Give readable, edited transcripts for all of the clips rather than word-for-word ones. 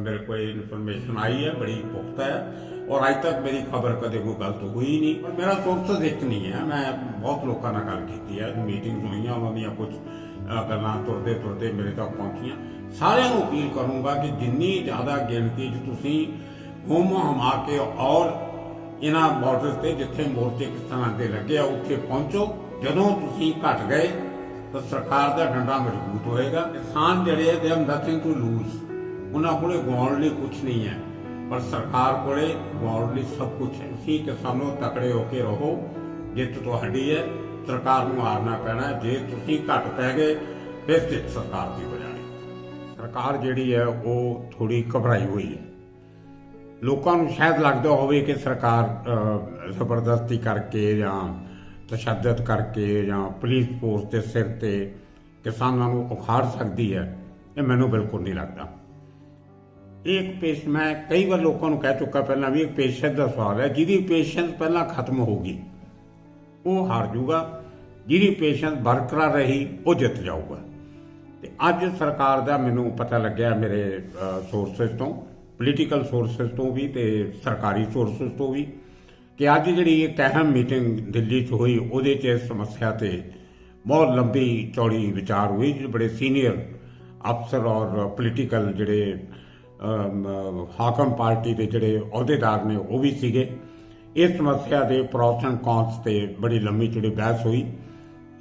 मेरे को इन्फॉर्मेशन आई है, बड़ी पुख्ता है, और अज तक मेरी खबर कदे कोई गलत हुई नहीं। पर मेरा सोर्स एक नहीं है, मैं बहुत लोगों नाल गल की है, मीटिंग हुई, उन्होंने कुछ गल्लां तुरदे तुरदे मेरे तक पहुंचियां। सारिਆਂ ਨੂੰ अपील करूँगा कि जिन्नी ज़्यादा गिनती तुसीं घूम हमा के और इन्हां बॉर्डर से जिथे मोर्चे किसानां दे लगे उत्थे पहुंचो। जदों तुसीं घट गए तो सरकार का डंडा मजबूत होएगा। किसान जिहड़े they have nothing to lose, उन्हां कोले गवाउण लई कुछ नहीं है, पर सरकार कोले गवाउण लई सब कुछ है। तुसीं किसानों तकड़े होके रहो, जित तुहाडी है, सरकार नूं हारना पैना। जे तुसीं घट पै गए फिर जित सरकार की हो जानी। सरकार जिहड़ी है वो थोड़ी घबराई हुई है। लोगों को शायद लगता होवे कि सरकार जबरदस्ती करके या तशद्दद करके या पुलिस फोर्स के सिर ते किसानों को उखाड़ सकती है, ये मैनू बिल्कुल नहीं लगता। एक पेश मैं कई बार लोगों को कह चुका पहला भी, एक पेशेंस का सवाल है, जिहदी पेशेंस पहला खत्म होगी वो हार जूगा, जिहदी पेशेंस बरकरार रही वो जित जाऊगा। ते अज सरकार का मैनू पता लग्या मेरे सोर्सेज तो, पोलीटिकल सोर्सेज तो भी ते सरकारी सोर्सेज तो भी, कि अज जी एक अहम मीटिंग दिल्ली च हुई, उहदे च इस समस्या ते बहुत लंबी चौड़ी विचार हुई। जो बड़े सीनियर अफसर और पोलीटिकल जिहड़े हाकम पार्टी के जिहड़े अहुदेदार ने वो भी सीगे। इस समस्या के प्रॉस एंड कॉन्स से बड़ी लंबी चौड़ी बहस हुई।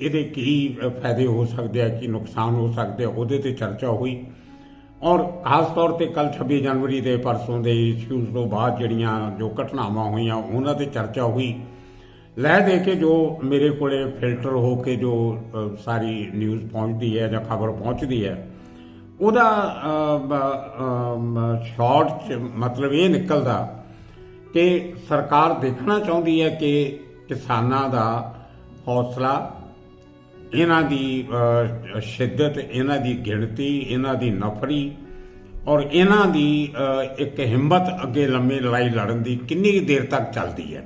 ये की फायदे हो सकते हैं, कि नुकसान हो सकते हैं, उहदे ते चर्चा हुई। और खास तौर पर कल 26 जनवरी के परसों के इशूज़ तो बाद जड़ियाँ जो घटनावां हुई उन्होंने चर्चा हुई। लह दे के जो मेरे को फिल्टर हो के जो सारी न्यूज़ पहुँचती है या खबर पहुँचती है, उहदा शॉर्ट मतलब ये निकलता कि सरकार देखना चाहती है कि किसानां दा हौसला, इन्हां दी शिद्दत, इन्हां दी गिणती, इन्हां दी नफरी और इन्हां दी एक हिम्मत अगे लंबी लड़ाई लड़न दी किन्नी देर तक चलती है।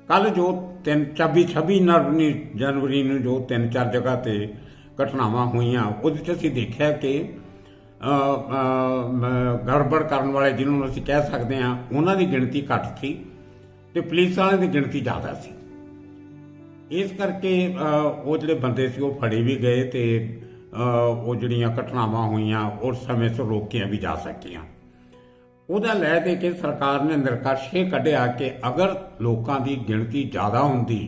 कल जो 26 जनवरी नूं जो 3-4 जगह ते घटनावां हुईयां, उहदे च असीं देखिया कि गड़बड़ करन वाले जिन्होंने असीं कह सकते हैं उन्हां दी गिणती घट थी ते पुलिस वालियां दी गिणती ज़्यादा सी। इस करके वो जिहड़े बंदे सी वो फड़े भी गए ते वो जिहड़ियां घटनावां हुईयां उस समय से रोकियां भी जा सकियां। उहदा लै दे के सरकार ने निरकश ये कढ़िया कि अगर लोगों की गिणती ज़्यादा हुंदी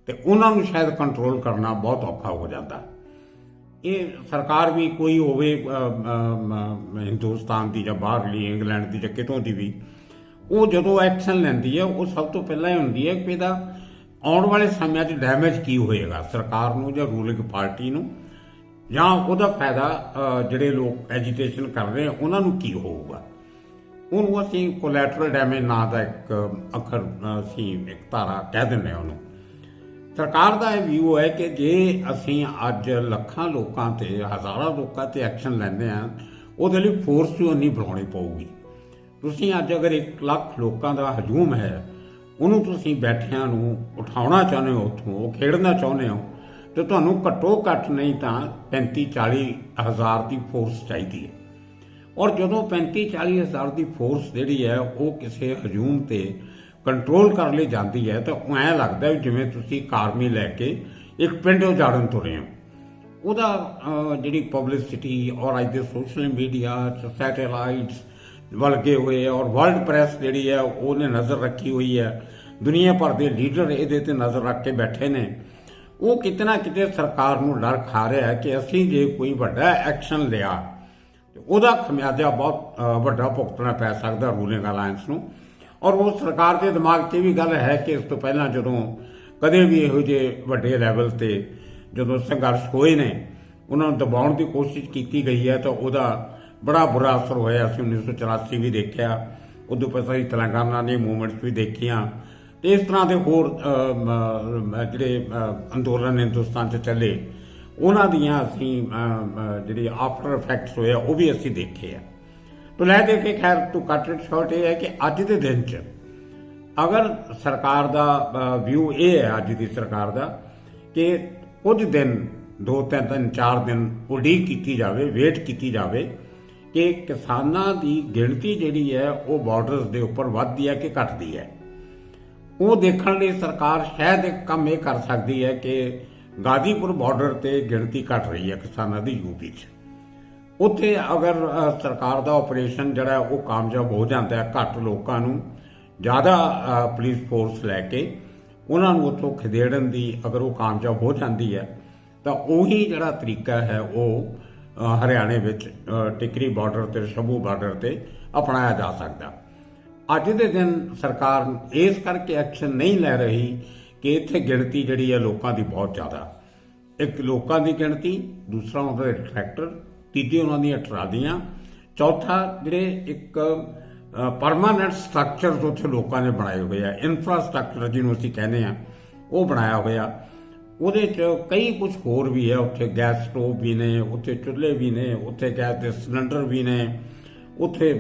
ते उन्हां नूं शायद कंट्रोल करना बहुत औखा हो जाता। ये सरकार भी कोई होवे हिंदुस्तान की या बाहरली इंग्लैंड की या कितों की भी, वो जदों एक्शन लैंदी है वो सब तो पहला ही हुंदी है कि इहदा आने वाले समय डैमेज की होएगा सरकार नूं या रूलिंग पार्टी नूं, या उहदा फायदा जिहड़े लोग एजीटेशन कर रहे हैं उन्हां नूं की होऊगा। उहनूं असीं कोलैटरल डैमेज नां दा एक अखर असीं एक धारा कह दिंदे हां उहनूं। सरकार का यह व्यू है कि जे असीं अज लखां लोकां ते हज़ारां लोकां ते एक्शन लैंदे हां, उहदे लई फोर्स भी उन्नी बुलाउणी पऊगी। तुसीं अज अगर 1 लाख लोकां दा हजूम है, उन्होंने तुसीं बैठियां नूं उठाउणा चाहुंदे हो, उत्थों खेड़ना चाहुंदे हो, तो तुहानूं घट्टो घट्ट नहीं तो 35-40 हज़ार की फोर्स चाहिए है। और जदों 35-40 हज़ार की फोर्स जिहड़ी है वो किसी हजूम ते कंट्रोल कर ली जाती है, तो ऐ लगता है जिवें तुसीं एक आर्मी लैके एक पिंड उजाड़न तुरे हो। उहदा जिहड़ी पब्लिसिटी और अज दे सोशल मीडिया सैटेलाइट्स वलगे हुए और वर्ल्ड प्रेस जिहड़ी है उन्हें नज़र रखी हुई है, दुनिया भर के लीडर ये नज़र रख के बैठे ने, वो किते ना किते सरकार नूं डर खा रहा है कि असीं जे कोई वड्डा एक्शन लिया तो उहदा खमियाजा बहुत वड्डा भुगतना पै सकदा रूलिंग अलायंस नूं। और वो सरकार के दिमाग 'च भी गल है कि इस तो पहला जदों कदे भी इहो जे वड्डे लैवल ते जदों संघर्ष होए ने, उन्होंने दबाउण की कोशिश की गई है, तो उहदा बड़ा बुरा असर होया। असीं 1984 भी देखिया, उदों पहले असीं तेलंगाना दी मूवमेंट्स भी देखियां, तो इस तरह के होर जिहड़े अंदोलन हिंदुस्तान च चले उन्हां दियां असीं जिहड़ी आफ्टर इफैक्ट्स होए वो भी असीं देखे आ। तो लै दे के खैर टू कट इट शॉर्ट ये है कि अज के दिन च अगर सरकार का व्यू ये है अज की सरकार का कि कुछ दिन 2-3-4 दिन उड़ीक की जाए, वेट की जाए ਕਿ ਕਿਸਾਨਾਂ ਦੀ ਗਿਣਤੀ ਜਿਹੜੀ ਹੈ ਉਹ ਬਾਰਡਰਸ ਦੇ ਉੱਪਰ ਵੱਧਦੀ ਹੈ ਕਿ ਘਟਦੀ ਹੈ। ਉਹ ਦੇਖਣ ਲਈ ਸਰਕਾਰ ਸ਼ਾਇਦ ਇੱਕ ਕੰਮ ਇਹ ਕਰ ਸਕਦੀ ਹੈ ਕਿ ਗਾਜ਼ੀਪੁਰ ਬਾਰਡਰ ਤੇ ਗਿਣਤੀ ਘਟ ਰਹੀ ਹੈ ਕਿਸਾਨਾਂ ਦੀ ਯੂਪੀ 'ਚ, ਉੱਥੇ ਅਗਰ ਸਰਕਾਰ ਦਾ ਆਪਰੇਸ਼ਨ ਜਿਹੜਾ ਉਹ ਕਾਮਯਾਬ ਹੋ ਜਾਂਦਾ ਹੈ, ਘੱਟ ਲੋਕਾਂ ਨੂੰ ਜ਼ਿਆਦਾ ਪੁਲਿਸ ਫੋਰਸ ਲੈ ਕੇ ਉਹਨਾਂ ਨੂੰ ਉੱਥੋਂ ਖਦੇੜਨ ਦੀ ਅਗਰ ਉਹ ਕਾਮਯਾਬ ਹੋ ਜਾਂਦੀ ਹੈ ਤਾਂ ਉਹੀ ਜਿਹੜਾ ਤਰੀਕਾ ਹੈ ਉਹ ਹਰਿਆਣੇ ਵਿੱਚ ਟਿਕਰੀ ਬਾਰਡਰ ਤੇ ਸ਼ੰਭੂ ਬਾਰਡਰ ਤੇ ਅਪਣਾਇਆ ਜਾ ਸਕਦਾ। ਅੱਜ ਦੇ ਦਿਨ ਸਰਕਾਰ ਇਸ ਕਰਕੇ ਐਕਸ਼ਨ ਨਹੀਂ ਲੈ ਰਹੀ ਕਿ ਇੱਥੇ ਗਿਣਤੀ ਜਿਹੜੀ ਹੈ ਲੋਕਾਂ ਦੀ ਬਹੁਤ ਜ਼ਿਆਦਾ, ਇੱਕ ਲੋਕਾਂ ਦੀ ਗਿਣਤੀ, ਦੂਸਰਾ ਉਹਨਾਂ ਦੇ ਟਰੈਕਟਰ, ਤੀਜੀ ਉਹਨਾਂ ਦੀਆਂ ਟਰਾਲੀਆਂ, ਚੌਥਾ ਜਿਹੜੇ ਇੱਕ ਪਰਮਾਨੈਂਟ ਸਟਰਕਚਰ ਉੱਥੇ ਲੋਕਾਂ ਨੇ ਬਣਾਏ ਹੋਏ ਆ, ਇਨਫਰਾਸਟ੍ਰਕਚਰ ਜਿਹਨੂੰ ਅਸੀਂ ਕਹਿੰਦੇ ਆ ਉਹ ਬਣਾਇਆ ਹੋਇਆ। ਉਹਦੇ 'ਚ ਕਈ ਕੁਝ ਹੋਰ ਵੀ ਹੈ, ਉੱਥੇ ਗੈਸ ਸਟੋਵ ਵੀ ਨੇ, ਉੱਥੇ ਚੁੱਲ੍ਹੇ ਵੀ ਨੇ, ਉੱਥੇ ਗੈਸ ਦੇ ਸਿਲੰਡਰ ਵੀ ਨੇ, ਉੱਥੇ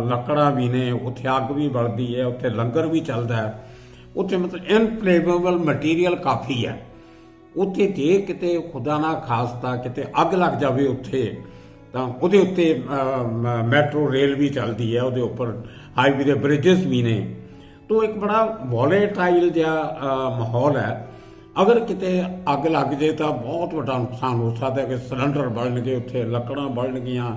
ਲੱਕੜਾਂ ਵੀ ਨੇ, ਉੱਥੇ ਅੱਗ ਵੀ ਬਲਦੀ ਹੈ, ਉੱਥੇ ਲੰਗਰ ਵੀ ਚੱਲਦਾ ਹੈ, ਉੱਥੇ ਮਤਲਬ ਇਨਫਲੇਮੇਬਲ ਮਟੀਰੀਅਲ ਕਾਫੀ ਹੈ। ਉੱਥੇ ਜੇ ਕਿਤੇ ਖੁਦਾ ਨਾ ਖਾਸਤਾ ਕਿਤੇ ਅੱਗ ਲੱਗ ਜਾਵੇ ਉੱਥੇ ਤਾਂ ਉਹਦੇ ਉੱਤੇ ਮੈਟਰੋ ਰੇਲ ਵੀ ਚੱਲਦੀ ਹੈ, ਉਹਦੇ ਉੱਪਰ ਹਾਈਵੇ ਦੇ ਬ੍ਰਿਜਸ ਵੀ ਨੇ। ਤਾਂ ਇੱਕ ਬੜਾ ਵੋਲੇਟਾਈਲ ਜਿਹਾ ਮਾਹੌਲ ਹੈ। ਅਗਰ ਕਿਤੇ ਅੱਗ ਲੱਗ ਜੇ ਤਾਂ ਬਹੁਤ ਵੱਡਾ ਨੁਕਸਾਨ ਹੋ ਸਕਦਾ ਕਿ ਸਿਲੰਡਰ ਬਲਣਗੇ, ਉੱਥੇ ਲੱਕੜਾਂ ਬਲਣਗੀਆਂ,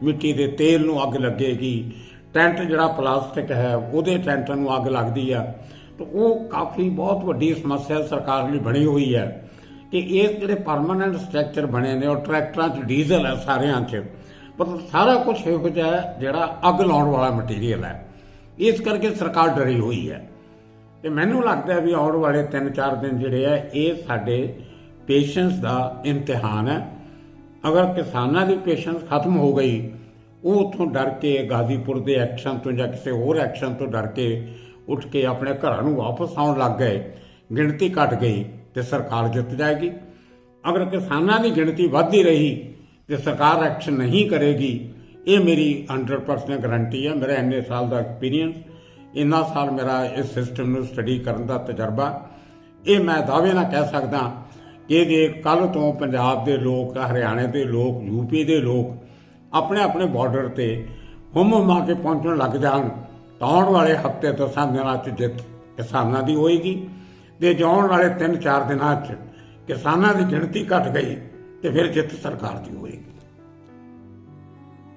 ਮਿੱਟੀ ਦੇ ਤੇਲ ਨੂੰ ਅੱਗ ਲੱਗੇਗੀ, ਟੈਂਟ ਜਿਹੜਾ ਪਲਾਸਟਿਕ ਹੈ ਉਹਦੇ ਟੈਂਟਾਂ ਨੂੰ ਅੱਗ ਲੱਗਦੀ ਆ। ਤਾਂ ਉਹ ਕਾਫੀ ਬਹੁਤ ਵੱਡੀ ਸਮੱਸਿਆ ਸਰਕਾਰ ਲਈ ਬਣੀ ਹੋਈ ਹੈ ਕਿ ਇਹ ਜਿਹੜੇ ਪਰਮਾਨੈਂਟ ਸਟਰਕਚਰ ਬਣੇ ਨੇ, ਉਹ ਟਰੈਕਟਰਾਂ 'ਚ ਡੀਜ਼ਲ ਹੈ ਸਾਰਿਆਂ 'ਚ, ਮਤਲਬ ਸਾਰਾ ਕੁਝ ਇਹੋ ਜਿਹਾ ਹੈ ਜਿਹੜਾ ਅੱਗ ਲਾਉਣ ਵਾਲਾ ਮਟੀਰੀਅਲ ਹੈ। ਇਸ ਕਰਕੇ ਸਰਕਾਰ ਡਰੀ ਹੋਈ ਹੈ ਤੇ ਮੈਨੂੰ ਲੱਗਦਾ ਵੀ ਆਉਣ ਵਾਲੇ 3-4 ਦਿਨ ਜਿਹੜੇ ਆ ਇਹ ਸਾਡੇ ਪੇਸ਼ੈਂਸ ਦਾ ਇਮਤਿਹਾਨ ਹੈ। ਅਗਰ ਕਿਸਾਨਾਂ ਦੀ ਪੇਸ਼ੈਂਸ ਖਤਮ ਹੋ ਗਈ, ਉਹ ਉੱਥੋਂ ਡਰ ਕੇ ਗਾਜ਼ੀਪੁਰ ਦੇ ਐਕਸ਼ਨ ਤੋਂ ਜਾਂ ਕਿਸੇ ਹੋਰ ਐਕਸ਼ਨ ਤੋਂ ਡਰ ਕੇ ਉੱਠ ਕੇ ਆਪਣੇ ਘਰਾਂ ਨੂੰ ਵਾਪਸ ਆਉਣ ਲੱਗ ਗਏ, ਗਿਣਤੀ ਘਟ ਗਈ ਤੇ ਸਰਕਾਰ ਜਿੱਤ ਜਾਏਗੀ। ਅਗਰ ਕਿਸਾਨਾਂ ਦੀ ਗਿਣਤੀ ਵੱਧਦੀ ਰਹੀ ਤੇ ਸਰਕਾਰ ਐਕਸ਼ਨ ਨਹੀਂ ਕਰੇਗੀ, ਇਹ ਮੇਰੀ 100% ਗਰੰਟੀ ਹੈ। ਮੇਰਾ ਇੰਨੇ ਸਾਲ ਦਾ ਐਕਸਪੀਰੀਅੰਸ, ਇੰਨਾ ਸਾਲ ਮੇਰਾ ਇਸ ਸਿਸਟਮ ਨੂੰ ਸਟੱਡੀ ਕਰਨ ਦਾ ਤਜਰਬਾ, ਇਹ ਮੈਂ ਦਾਅਵੇ ਨਾਲ ਕਹਿ ਸਕਦਾ ਕਿ ਜੇ ਕੱਲ੍ਹ ਤੋਂ ਪੰਜਾਬ ਦੇ ਲੋਕ, ਹਰਿਆਣੇ ਦੇ ਲੋਕ, ਯੂਪੀ ਦੇ ਲੋਕ ਆਪਣੇ ਆਪਣੇ ਬਾਰਡਰ ਤੇ ਹੁਮਾ ਕੇ ਪਹੁੰਚਣ ਲੱਗ ਜਾਣ ਤਾਂ ਆਉਣ ਵਾਲੇ ਹਫ਼ਤੇ 10 ਦਿਨਾਂ 'ਚ ਜਿੱਤ ਕਿਸਾਨਾਂ ਦੀ ਹੋਏਗੀ। ਤੇ ਆਉਣ ਵਾਲੇ 3-4 ਦਿਨਾਂ 'ਚ ਕਿਸਾਨਾਂ ਦੀ ਗਿਣਤੀ ਘਟ ਗਈ ਤੇ ਫਿਰ ਜਿੱਤ ਸਰਕਾਰ ਦੀ ਹੋਏਗੀ।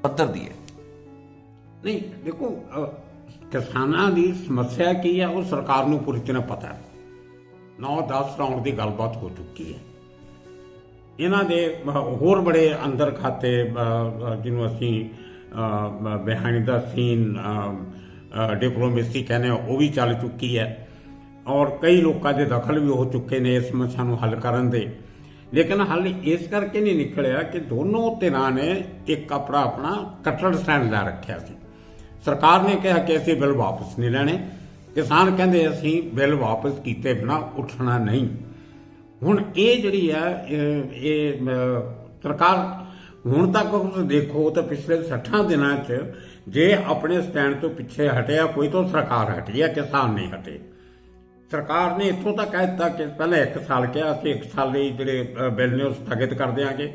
ਪੱਧਰ ਦੀ ਹੈ ਨਹੀਂ, ਦੇਖੋ ਕਿਸਾਨਾਂ ਦੀ ਸਮੱਸਿਆ ਕੀ ਹੈ ਉਹ ਸਰਕਾਰ ਨੂੰ ਪੂਰੀ ਤਰ੍ਹਾਂ ਪਤਾ ਹੈ। 9-10 ਰਾਉਂਡ ਦੀ ਗੱਲਬਾਤ ਹੋ ਚੁੱਕੀ ਹੈ। ਇਹਨਾਂ ਦੇ ਹੋਰ ਬੜੇ ਅੰਦਰ ਖਾਤੇ ਜਿਹਨੂੰ ਅਸੀਂ ਬਿਹਾਈਂਡ ਦਾ ਸੀਨ ਡਿਪਲੋਮੇਸੀ ਕਹਿੰਦੇ ਉਹ ਵੀ ਚੱਲ ਚੁੱਕੀ ਹੈ ਔਰ ਕਈ ਲੋਕਾਂ ਦੇ ਦਖਲ ਵੀ ਹੋ ਚੁੱਕੇ ਨੇ ਇਸ ਸਮੱਸਿਆ ਨੂੰ ਹੱਲ ਕਰਨ ਦੇ। ਲੇਕਿਨ ਹੱਲ ਇਸ ਕਰਕੇ ਨਹੀਂ ਨਿਕਲਿਆ ਕਿ ਦੋਨੋਂ ਧਿਰਾਂ ਨੇ ਇੱਕ ਆਪਣਾ ਕੱਟੜ ਸਟੈਂਡ ਲੈ ਰੱਖਿਆ ਸੀ। ਸਰਕਾਰ ਨੇ ਕਿਹਾ ਕਿ ਅਸੀਂ ਬਿੱਲ ਵਾਪਸ ਨਹੀਂ ਲੈਣੇ, ਕਿਸਾਨ ਕਹਿੰਦੇ ਅਸੀਂ ਬਿੱਲ ਵਾਪਸ ਕੀਤੇ ਬਿਨਾਂ ਉੱਠਣਾ ਨਹੀਂ। ਹੁਣ ਇਹ ਜਿਹੜੀ ਹੈ ਇਹ ਸਰਕਾਰ ਹੁਣ ਤੱਕ ਤੁਸੀਂ ਦੇਖੋ ਤਾਂ ਪਿਛਲੇ 60 ਦਿਨਾਂ 'ਚ ਜੇ ਆਪਣੇ ਸਟੈਂਡ ਤੋਂ ਪਿੱਛੇ ਹਟਿਆ ਕੋਈ ਤਾਂ ਸਰਕਾਰ ਹਟੀ ਹੈ, ਕਿਸਾਨ ਨਹੀਂ ਹਟੇ। ਸਰਕਾਰ ਨੇ ਇੱਥੋਂ ਤੱਕ ਕਹਿ ਦਿੱਤਾ ਕਿ ਪਹਿਲਾਂ 1 ਸਾਲ ਕਿਹਾ ਅਸੀਂ 1 ਸਾਲ ਲਈ ਜਿਹੜੇ ਬਿੱਲ ਨੇ ਉਹ ਸਥਗਿਤ ਕਰ ਦਿਆਂਗੇ,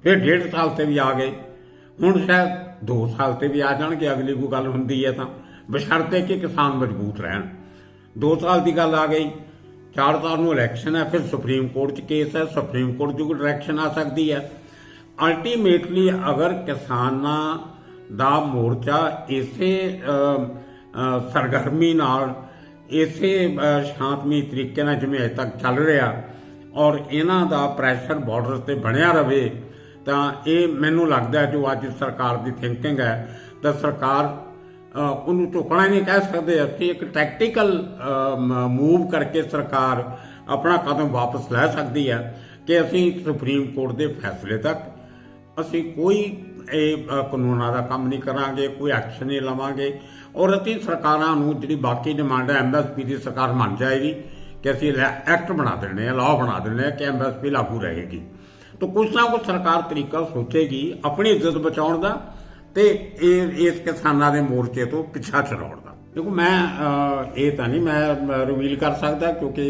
ਫਿਰ 1.5 ਸਾਲ ਤੇ ਵੀ ਆ ਗਏ, ਹੁਣ ਸ਼ਾਇਦ 2 ਸਾਲ ਤੇ ਵੀ ਆ ਜਾਣਗੇ। ਅਗਲੀ ਕੋਈ ਗੱਲ ਹੁੰਦੀ ਹੈ ਤਾਂ ਬਸ਼ਰਤੇ ਕਿ ਕਿਸਾਨ ਮਜ਼ਬੂਤ ਰਹਿਣ। 2 ਸਾਲ ਦੀ ਗੱਲ ਆ ਗਈ, 4 ਸਾਲ ਨੂੰ ਇਲੈਕਸ਼ਨ ਹੈ, ਫਿਰ ਸੁਪਰੀਮ ਕੋਰਟ 'ਚ ਕੇਸ ਹੈ, ਸੁਪਰੀਮ ਕੋਰਟ ਦੀ ਕੋਈ ਡਾਇਰੈਕਸ਼ਨ ਆ ਸਕਦੀ ਹੈ। ਅਲਟੀਮੇਟਲੀ ਅਗਰ ਕਿਸਾਨਾਂ ਦਾ ਮੋਰਚਾ ਇਸੇ ਸਰਗਰਮੀ ਨਾਲ, ਇਸੇ ਸ਼ਾਂਤਮਈ ਤਰੀਕੇ ਨਾਲ ਜਿਵੇਂ ਅਜੇ ਤੱਕ ਚੱਲ ਰਿਹਾ ਔਰ ਇਹਨਾਂ ਦਾ ਪ੍ਰੈਸ਼ਰ ਬਾਰਡਰ ਤੇ ਬਣਿਆ ਰਵੇ ਤਾਂ ਇਹ ਮੈਨੂੰ ਲੱਗਦਾ ਜੋ ਅੱਜ ਸਰਕਾਰ ਦੀ ਥਿੰਕਿੰਗ ਹੈ ਤਾਂ ਸਰਕਾਰ ਉਹਨੂੰ ਝੁਕਣਾ ਨਹੀਂ ਕਹਿ ਸਕਦੇ ਅਸੀਂ। ਇੱਕ ਟੈਕਟੀਕਲ ਮੂਵ ਕਰਕੇ ਸਰਕਾਰ ਆਪਣਾ ਕਦਮ ਵਾਪਸ ਲੈ ਸਕਦੀ ਹੈ ਕਿ ਅਸੀਂ ਸੁਪਰੀਮ ਕੋਰਟ ਦੇ ਫੈਸਲੇ ਤੱਕ ਅਸੀਂ ਕੋਈ ਇਹ ਕਾਨੂੰਨਾਂ ਦਾ ਕੰਮ ਨਹੀਂ ਕਰਾਂਗੇ, ਕੋਈ ਐਕਸ਼ਨ ਨਹੀਂ ਲਵਾਂਗੇ ਔਰ ਅਸੀਂ ਸਰਕਾਰਾਂ ਨੂੰ ਜਿਹੜੀ ਬਾਕੀ ਡਿਮਾਂਡ ਹੈ MSP ਦੀ ਸਰਕਾਰ ਮੰਨ ਜਾਏਗੀ ਕਿ ਅਸੀਂ ਐਕਟ ਬਣਾ ਦੇਣੇ ਆ, ਲਾਅ ਬਣਾ ਦੇਣੇ ਆ ਕਿ MSP ਲਾਗੂ ਰਹੇਗੀ। ਤਾਂ ਕੁਛ ਨਾ ਕੁਛ ਸਰਕਾਰ ਤਰੀਕਾ ਸੋਚੇਗੀ ਆਪਣੀ ਇੱਜ਼ਤ ਬਚਾਉਣ ਦਾ ਤੇ ਇਸ ਕਿਸਾਨਾਂ ਦੇ ਮੋਰਚੇ ਤੋਂ ਪਿੱਛਾ ਛਡਾਉਣ ਦਾ। ਦੇਖੋ ਮੈਂ ਇਹ ਤਾਂ ਨਹੀਂ ਮੈਂ ਰਿਵੀਲ ਕਰ ਸਕਦਾ ਕਿਉਂਕਿ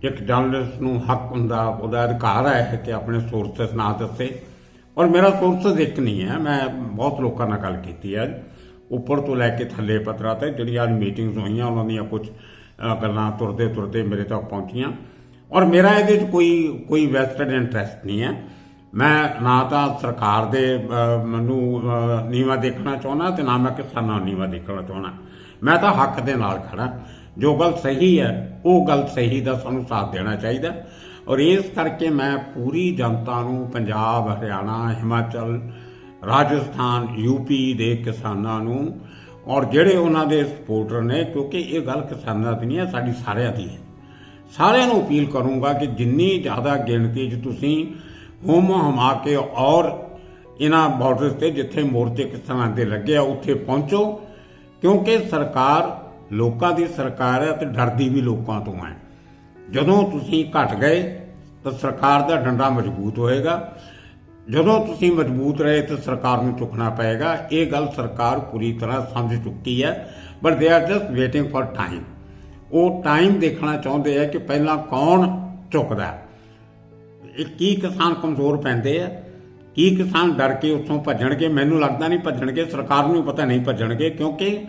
ਇੱਕ ਜਰਨਲਿਸਟ ਨੂੰ ਹੱਕ ਹੁੰਦਾ, ਉਹਦਾ ਅਧਿਕਾਰ ਹੈ ਕਿ ਆਪਣੇ ਸੋਰਸਸ ਨਾ ਦੱਸੇ। ਔਰ ਮੇਰਾ ਸੋਰਸਸ ਇੱਕ ਨਹੀਂ ਹੈ, ਮੈਂ ਬਹੁਤ ਲੋਕਾਂ ਨਾਲ ਗੱਲ ਕੀਤੀ ਹੈ ਉੱਪਰ ਤੋਂ ਲੈ ਕੇ ਥੱਲੇ ਪੱਧਰਾਂ ਤੇ ਜਿਹੜੀਆਂ ਅੱਜ ਮੀਟਿੰਗਸ ਹੋਈਆਂ ਉਹਨਾਂ ਦੀਆਂ ਕੁਝ ਗੱਲਾਂ ਤੁਰਦੇ ਤੁਰਦੇ ਮੇਰੇ ਤੱਕ ਪਹੁੰਚੀਆਂ। ਔਰ ਮੇਰਾ ਇਹਦੇ 'ਚ ਕੋਈ ਵੈਸਟਡ ਇੰਟਰਸਟ ਨਹੀਂ ਹੈ। ਮੈਂ ਨਾ ਤਾਂ ਸਰਕਾਰ ਦੇ ਮੈਨੂੰ ਨੀਵਾਂ ਦੇਖਣਾ ਚਾਹੁੰਦਾ ਤੇ ਨਾ ਮੈਂ ਕਿਸਾਨਾਂ ਨੂੰ ਨੀਵਾਂ ਦੇਖਣਾ ਚਾਹੁੰਦਾ। ਮੈਂ ਤਾਂ ਹੱਕ ਦੇ ਨਾਲ ਖੜਾ। ਜੋ ਗੱਲ ਸਹੀ ਹੈ ਉਹ ਗੱਲ ਸਹੀ ਦਾ ਸਾਨੂੰ ਸਾਥ ਦੇਣਾ ਚਾਹੀਦਾ। ਔਰ ਇਸ ਕਰਕੇ ਮੈਂ ਪੂਰੀ ਜਨਤਾ ਨੂੰ, ਪੰਜਾਬ, ਹਰਿਆਣਾ, ਹਿਮਾਚਲ, ਰਾਜਸਥਾਨ, ਯੂਪੀ ਦੇ ਕਿਸਾਨਾਂ ਨੂੰ ਔਰ ਜਿਹੜੇ ਉਹਨਾਂ ਦੇ ਸਪੋਰਟਰ ਨੇ, ਕਿਉਂਕਿ ਇਹ ਗੱਲ ਕਿਸਾਨਾਂ ਦੀ ਨਹੀਂ ਹੈ, ਸਾਡੀ ਸਾਰਿਆਂ ਦੀ ਹੈ, ਸਾਰਿਆਂ ਨੂੰ ਅਪੀਲ ਕਰੂੰਗਾ ਕਿ ਜਿੰਨੀ ਜ਼ਿਆਦਾ ਗਿਣਤੀ 'ਚ ਤੁਸੀਂ ਹਮਾ ਕੇ ਔਰ ਇਹਨਾਂ ਬਾਰਡਰਸ ਤੇ ਜਿੱਥੇ ਮੋਰਚੇ ਕਿਸਾਨਾਂ ਦੇ ਲੱਗੇ ਆ ਉੱਥੇ ਪਹੁੰਚੋ, ਕਿਉਂਕਿ ਸਰਕਾਰ ਲੋਕਾਂ ਦੀ ਸਰਕਾਰ ਹੈ ਤੇ ਡਰਦੀ ਵੀ ਲੋਕਾਂ ਤੋਂ ਹੈ। ਜਦੋਂ ਤੁਸੀਂ ਘਟ ਗਏ ਤਾਂ ਸਰਕਾਰ ਦਾ ਡੰਡਾ ਮਜ਼ਬੂਤ ਹੋਏਗਾ, ਜਦੋਂ ਤੁਸੀਂ ਮਜ਼ਬੂਤ ਰਹੇ ਤਾਂ ਸਰਕਾਰ ਨੂੰ ਚੁੱਕਣਾ ਪਏਗਾ। ਇਹ ਗੱਲ ਸਰਕਾਰ ਪੂਰੀ ਤਰ੍ਹਾਂ ਸਮਝ ਚੁੱਕੀ ਹੈ, but they are just waiting for time. ਉਹ ਟਾਈਮ ਦੇਖਣਾ ਚਾਹੁੰਦੇ ਆ ਕਿ ਪਹਿਲਾਂ ਕੌਣ ਝੁਕਦਾ। ਇਹ ਕੀ ਕਿਸਾਨ ਕਮਜ਼ੋਰ ਪੈਂਦੇ ਆ, ਕੀ ਕਿਸਾਨ ਡਰ ਕੇ ਉੱਥੋਂ ਭੱਜਣਗੇ? ਮੈਨੂੰ ਲੱਗਦਾ ਨਹੀਂ ਭੱਜਣਗੇ, ਸਰਕਾਰ ਨੂੰ ਪਤਾ ਨਹੀਂ ਭੱਜਣਗੇ, ਕਿਉਂਕਿ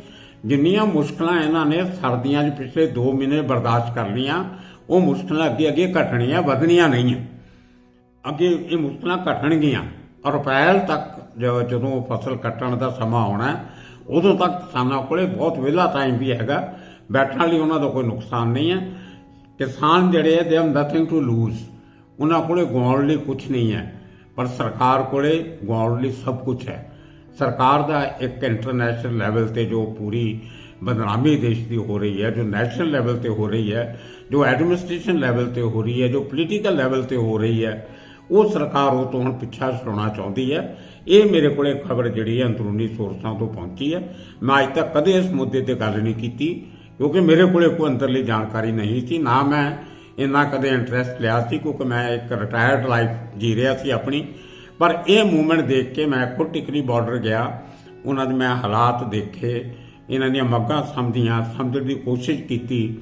ਜਿੰਨੀਆਂ ਮੁਸ਼ਕਲਾਂ ਇਹਨਾਂ ਨੇ ਸਰਦੀਆਂ 'ਚ ਪਿਛਲੇ 2 ਮਹੀਨੇ ਬਰਦਾਸ਼ਤ ਕਰ ਲਈਆਂ, ਉਹ ਮੁਸ਼ਕਲਾਂ ਅੱਗੇ ਘਟਣੀਆਂ, ਵਧਣੀਆਂ ਨਹੀਂ ਆ। ਅੱਗੇ ਇਹ ਮੁਸ਼ਕਲਾਂ ਘਟਣਗੀਆਂ। ਔਰ ਅਪ੍ਰੈਲ ਤੱਕ ਜਦੋਂ ਫਸਲ ਕੱਟਣ ਦਾ ਸਮਾਂ ਆਉਣਾ, ਉਦੋਂ ਤੱਕ ਕਿਸਾਨਾਂ ਕੋਲੇ ਬਹੁਤ ਵਿਹਲਾ ਟਾਈਮ ਵੀ ਹੈਗਾ, ਬੈਠਣ ਲਈ ਉਹਨਾਂ ਦਾ ਕੋਈ ਨੁਕਸਾਨ ਨਹੀਂ ਹੈ। ਕਿਸਾਨ ਜਿਹੜੇ they have nothing to loose, ਉਹਨਾਂ ਕੋਲੇ ਗਵਾਉਣ ਲਈ ਕੁਝ ਨਹੀਂ ਹੈ, ਪਰ ਸਰਕਾਰ ਕੋਲੇ ਗਵਾਉਣ ਲਈ ਸਭ ਕੁਝ ਹੈ। ਸਰਕਾਰ ਦਾ ਇੱਕ ਇੰਟਰਨੈਸ਼ਨਲ ਲੈਵਲ ਤੇ ਜੋ ਪੂਰੀ ਬਦਨਾਮੀ ਦੇਸ਼ ਦੀ ਹੋ ਰਹੀ ਹੈ, ਜੋ ਨੈਸ਼ਨਲ ਲੈਵਲ ਤੇ ਹੋ ਰਹੀ ਹੈ, ਜੋ ਐਡਮਿਨਿਸਟ੍ਰੇਸ਼ਨ ਲੈਵਲ ਤੇ ਹੋ ਰਹੀ ਹੈ, ਜੋ ਪੋਲੀਟੀਕਲ ਲੈਵਲ ਤੇ ਹੋ ਰਹੀ ਹੈ, ਉਹ ਸਰਕਾਰ ਉਹ ਤੋਂ ਹੁਣ ਪਿੱਛਾ ਛੁਡਾਉਣਾ ਚਾਹੁੰਦੀ ਹੈ। ਇਹ ਮੇਰੇ ਕੋਲੇ ਖਬਰ ਜਿਹੜੀ ਹੈ ਅੰਦਰੂਨੀ ਸੋਰਸਾਂ ਤੋਂ ਪਹੁੰਚੀ ਹੈ। ਮੈਂ ਅੱਜ ਤੱਕ ਕਦੇ ਇਸ ਮੁੱਦੇ ਤੇ ਗੱਲ ਨਹੀਂ ਕੀਤੀ, ਕਿਉਂਕਿ ਮੇਰੇ ਕੋਲੇ ਕੋਈ ਅੰਦਰਲੀ ਜਾਣਕਾਰੀ ਨਹੀਂ ਸੀ, ਨਾ ਮੈਂ ਇੰਨਾ ਕਦੇ ਇੰਟਰਸਟ ਲਿਆ ਸੀ, ਕਿਉਂਕਿ ਮੈਂ ਇੱਕ ਰਿਟਾਇਰਡ ਲਾਈਫ ਜੀ ਰਿਹਾ ਸੀ ਆਪਣੀ। ਪਰ ਇਹ ਮੂਵਮੈਂਟ ਦੇਖ ਕੇ ਮੈਂ ਖੁਦ ਟਿਕਰੀ ਬਾਰਡਰ ਗਿਆ, ਉਹਨਾਂ ਦੇ ਮੈਂ ਹਾਲਾਤ ਦੇਖੇ, ਇਹਨਾਂ ਦੀਆਂ ਮੱਗਾਂ ਸਮਝਣ ਦੀ ਕੋਸ਼ਿਸ਼ ਕੀਤੀ।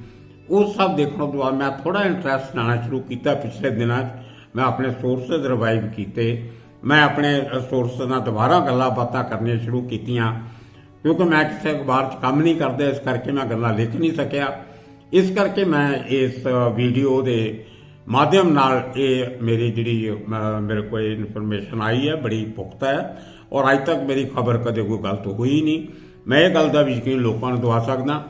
ਉਹ ਸਭ ਦੇਖਣ ਤੋਂ ਬਾਅਦ ਮੈਂ ਥੋੜਾ ਇੰਟਰਸਟ ਲੈਣਾ ਸ਼ੁਰੂ ਕੀਤਾ। ਪਿਛਲੇ ਦਿਨਾਂ 'ਚ ਮੈਂ ਆਪਣੇ ਸੋਰਸਸ ਰਿਵਾਈਵ ਕੀਤੇ, ਮੈਂ ਆਪਣੇ ਸੋਰਸਸ ਨਾਲ ਦੁਬਾਰਾ ਗੱਲਾਂ ਬਾਤਾਂ ਕਰਨੀਆਂ ਸ਼ੁਰੂ ਕੀਤੀਆਂ, ਕਿਉਂਕਿ ਮੈਂ ਕਿਸੇ ਅਖਬਾਰ 'ਚ ਕੰਮ ਨਹੀਂ ਕਰਦਾ, ਇਸ ਕਰਕੇ ਮੈਂ ਗੱਲਾਂ ਲਿਖ ਨਹੀਂ ਸਕਿਆ। ਇਸ ਕਰਕੇ ਮੈਂ ਇਸ ਵੀਡੀਓ ਦੇ ਮਾਧਿਅਮ ਨਾਲ ਇਹ ਮੇਰੀ ਜਿਹੜੀ ਮੇਰੇ ਕੋਲ ਇਨਫੋਰਮੇਸ਼ਨ ਆਈ ਹੈ ਬੜੀ ਪੁਖਤਾ ਹੈ, ਔਰ ਅੱਜ ਤੱਕ ਮੇਰੀ ਖਬਰ ਕਦੇ ਕੋਈ ਗਲਤ ਹੋਈ ਨਹੀਂ। ਮੈਂ ਇਹ ਗੱਲ ਦਾ ਵੀ ਯਕੀਨ ਲੋਕਾਂ ਨੂੰ ਦਵਾ ਸਕਦਾ।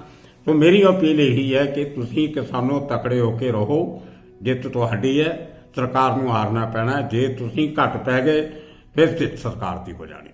ਸੋ ਮੇਰੀ ਅਪੀਲ ਇਹੀ ਹੈ ਕਿ ਤੁਸੀਂ ਕਿਸਾਨੋਂ ਤਕੜੇ ਹੋ ਕੇ ਰਹੋ, ਜਿੱਤ ਤੁਹਾਡੀ ਹੈ, ਸਰਕਾਰ ਨੂੰ ਹਾਰਨਾ ਪੈਣਾ। ਜੇ ਤੁਸੀਂ ਘੱਟ ਪੈ ਗਏ ਫਿਰ ਜਿੱਤ ਸਰਕਾਰ ਦੀ ਹੋ ਜਾਣੀ।